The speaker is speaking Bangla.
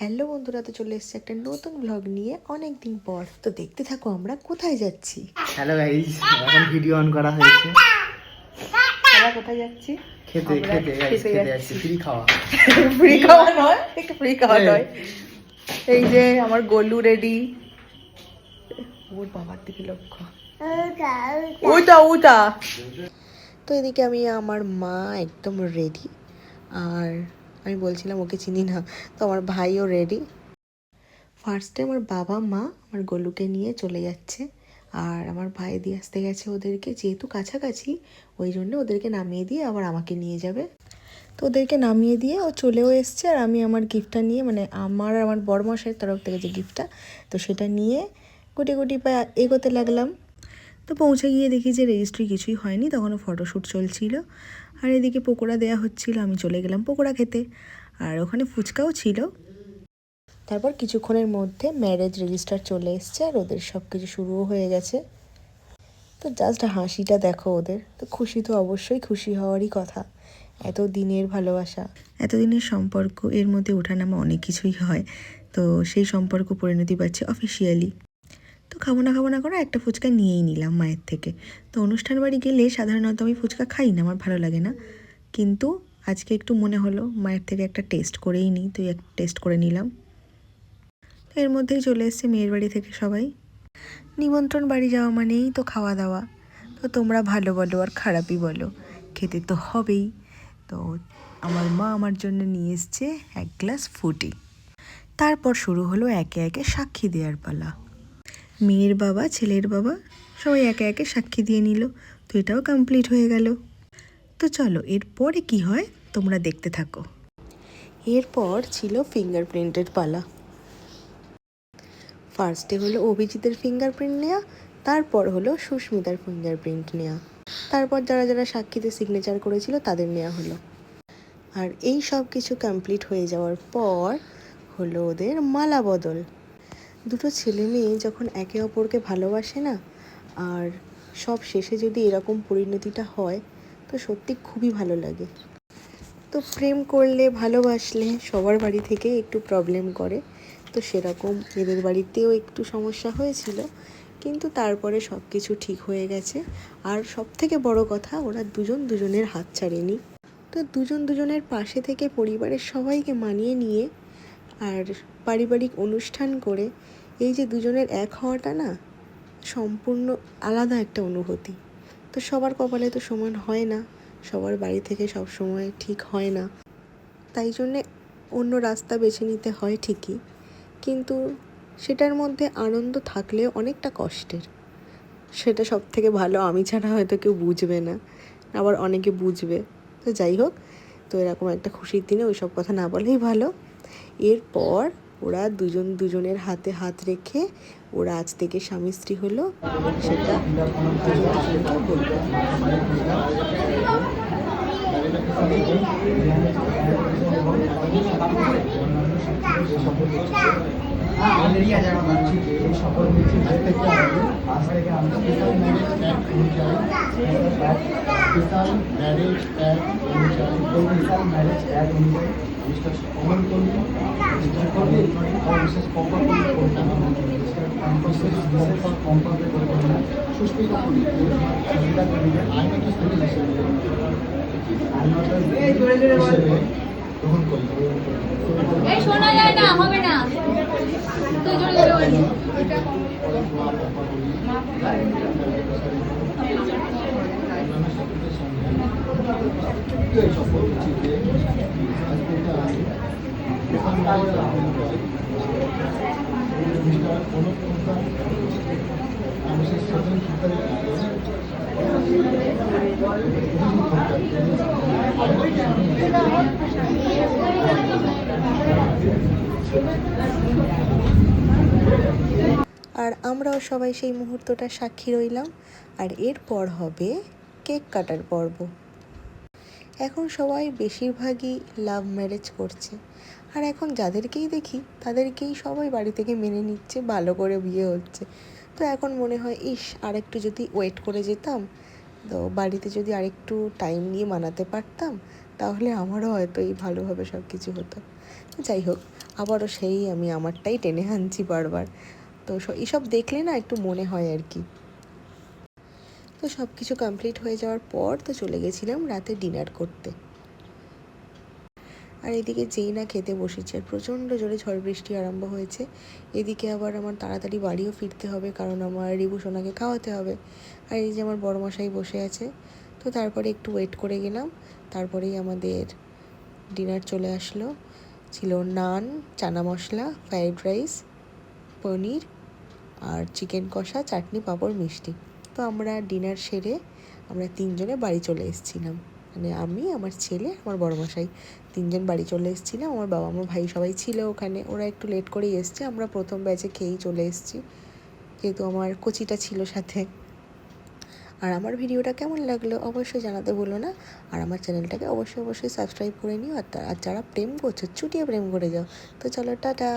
হ্যালো বন্ধুরা, তো চলে এসেছে একটা নতুন ব্লগ নিয়ে অনেক দিন পর। তো দেখতে থাকো আমরা কোথায় যাচ্ছি। হ্যালো গাইস, এখন ভিডিও অন করা হয়েছে। আমরা কোথায় যাচ্ছি? খেতে খেতে গাইস, খেতে যাচ্ছি। ফ্রি খাওয়া, ফ্রি খাওয়া নয়, একটু ফ্রি খাওয়া নয়। এই যে আমার গোলু রেডি। ওর বাবার দিকে লক্ষ্য, ওইটা ওইটা। তো এদিকে আমি আমার মা একদম রেডি। আর আমি বলছিলাম ওকে চিনি না, তো আমার ভাইও রেডি। ফার্স্টে আমার বাবা মা আমার গোলুকে নিয়ে চলে যাচ্ছে, আর আমার ভাই দিয়ে আসতে গেছে ওদেরকে, যেহেতু কাছাকাছি ওই জন্য ওদেরকে নামিয়ে দিয়ে আবার আমাকে নিয়ে যাবে। তো ওদেরকে নামিয়ে দিয়ে ও চলেও এসছে, আর আমি আমার গিফটটা নিয়ে, মানে আমার আর আমার বড়মশাইয়ের তরফ থেকে যে গিফটটা, তো সেটা নিয়ে গুটি গুটি পায়ে এগোতে লাগলাম। তো পৌঁছে গিয়ে দেখি যে রেজিস্ট্রি কিছুই হয়নি, তখনও ফটোশ্যুট চলছিল। আর এদিকে পকোড়া দেওয়া হচ্ছিল, আমি চলে গেলাম পকোড়া খেতে, আর ওখানে ফুচকাও ছিল। তারপর কিছুক্ষণের মধ্যে ম্যারেজ রেজিস্টার চলে এসছে, আর ওদের সব কিছু শুরুও হয়ে গেছে। তো জাস্ট হাসিটা দেখো ওদের, তো খুশি তো অবশ্যই খুশি হওয়ারই কথা। এত দিনের ভালোবাসা, এত দিনের সম্পর্ক, এর মধ্যে ওঠানামা অনেক কিছুই হয়। তো সেই সম্পর্ক পরিণতি পাচ্ছে অফিসিয়ালি। তো খাবো না করে একটা ফুচকা নিয়েই নিলাম মায়ের থেকে। তো অনুষ্ঠান বাড়ি গেলে সাধারণত আমি ফুচকা খাই না, আমার ভালো লাগে না, কিন্তু আজকে একটু মনে হলো মায়ের থেকে একটা টেস্ট করেই নিই, তো এক টেস্ট করে নিলাম। তো এর মধ্যেই চলে এসছে মেয়ের বাড়ি থেকে সবাই। নিমন্ত্রণ বাড়ি যাওয়া মানেই তো খাওয়া দাওয়া। তো তোমরা ভালো বলো আর খারাপই বলো, খেতে তো হবেই। তো আমার মা আমার জন্য নিয়ে এসছে এক গ্লাস ফুটি। তারপর শুরু হলো একে একে সাক্ষী দেওয়ার পালা। মেয়ের বাবা, ছেলের বাবা, সবাই একে একে সাক্ষী দিয়ে নিল। তো এটাও কমপ্লিট হয়ে গেল। তো চলো এরপরে কি হয় তোমরা দেখতে থাকো। এরপর ছিল ফিঙ্গারপ্রিন্টের পালা। ফার্স্টে হলো অভিজিতের ফিঙ্গারপ্রিন্ট নেওয়া, তারপর হলো সুস্মিতার ফিঙ্গারপ্রিন্ট নেওয়া, তারপর যারা যারা সাক্ষীতে সিগনেচার করেছিল তাদের নেওয়া হলো। আর এই সব কিছু কমপ্লিট হয়ে যাওয়ার পর হলো ওদের মালা বদল। দুটো ছেলে মেয়ে যখন একে অপরকে ভালোবাসে না, আর সব শেষে যদি এরকম পরিণতিটা হয়, তো সত্যি খুবই ভালো লাগে। তো প্রেম করলে, ভালোবাসলে সবার বাড়ি থেকে একটু প্রবলেম করে, তো সেরকম এদের বাড়িতেও একটু সমস্যা হয়েছিল, কিন্তু তারপরে সব কিছু ঠিক হয়ে গেছে। আর সব থেকে বড় কথা, ওরা দুজন দুজনের হাত ছাড়েনি। তো দুজন দুজনের পাশে থেকে পরিবারের সবাইকে মানিয়ে নিয়ে আর পারিবারিক অনুষ্ঠান করে এই যে দুজনের এক হওয়াটা না, সম্পূর্ণ আলাদা একটা অনুভূতি। তো সবার কপালে তো সমান হয় না, সবার বাড়ি থেকে সব সময় ঠিক হয় না, তাই জন্যে অন্য রাস্তা বেছে নিতে হয় ঠিকই, কিন্তু সেটার মধ্যে আনন্দ থাকলেও অনেকটা কষ্টের। সেটা সব থেকে ভালো আমি ছাড়া হয়তো কেউ বুঝবে না, আবার অনেকে বুঝবে। তো যাই হোক, তো এরকম একটা খুশির দিনে ওই সব কথা না বলেই ভালো। এরপর ওরা দুজন দুজনের হাতে হাত রেখে ওরা আজ থেকে স্বামী স্ত্রী হলো, সেটা দুজন দুজনকে বলবে। শোনা যায় না, হবে না। তুই জোরে জোরে বলবি। আর আমরাও সবাই সেই মুহূর্তটা সাক্ষী রইলাম। আর এরপর হবে কেক কাটার পর্ব। এখন সবাই বেশিরভাগই লাভ ম্যারেজ করছে, আর এখন যাদেরকেই দেখি তাদেরকেই সবাই বাড়ি থেকে মেনে নিচ্ছে, ভালো করে বিয়ে হচ্ছে। তো এখন মনে হয় ইস, আরেকটু যদি ওয়েট করে যেতাম, তো বাড়িতে যদি আরেকটু টাইম নিয়ে মানাতে পারতাম, তাহলে আমারও হয়তো এই ভালোভাবে সব কিছু হতো। যাই হোক, আবারও সেই আমি আমারটাই টেনে আনছি বারবার। তো এইসব দেখলে না একটু মনে হয় আর কি। তো সব কিছু কমপ্লিট হয়ে যাওয়ার পর তো চলে গেছিলাম রাতে ডিনার করতে। আর এদিকে যেই না খেতে বসেছে, আর প্রচণ্ড জোরে ঝড় বৃষ্টি আরম্ভ হয়েছে। এদিকে আবার আমার তাড়াতাড়ি বাড়িও ফিরতে হবে, কারণ আমার রিবু সোনাকে খাওয়াতে হবে। আর এই যে আমার বড়মশাই বসে আছে। তো তারপরে একটু ওয়েট করে গেলাম, তারপরেই আমাদের ডিনার চলে আসলো। ছিল নান, চানা মশলা, ফ্রাইড রাইস, পনির আর চিকেন কষা, চাটনি, পাঁপড়, মিষ্টি। তো আমরা ডিনার সেরে আমরা 3 জনে বাড়ি চলে এসেছিলাম। মানে আমি, আমার ছেলে, আমার বড়মশাই 3 জন বাড়ি চলে এসেছিলাম। আমার বাবা মা ভাই সবাই ছিল ওখানে, ওরা একটু লেট করেই এসছে। আমরা প্রথম ব্যাচে খেয়েই চলে এসেছি, যেহেতু আমার কচিটা ছিল সাথে। আর আমার ভিডিওটা কেমন লাগলো অবশ্যই জানাতে ভুলো না। আর আমার চ্যানেলটাকে অবশ্যই সাবস্ক্রাইব করে নিও। আর যারা প্রেম করছো, চুটিয়ে প্রেম করে যাও। তো চলো, টাটা।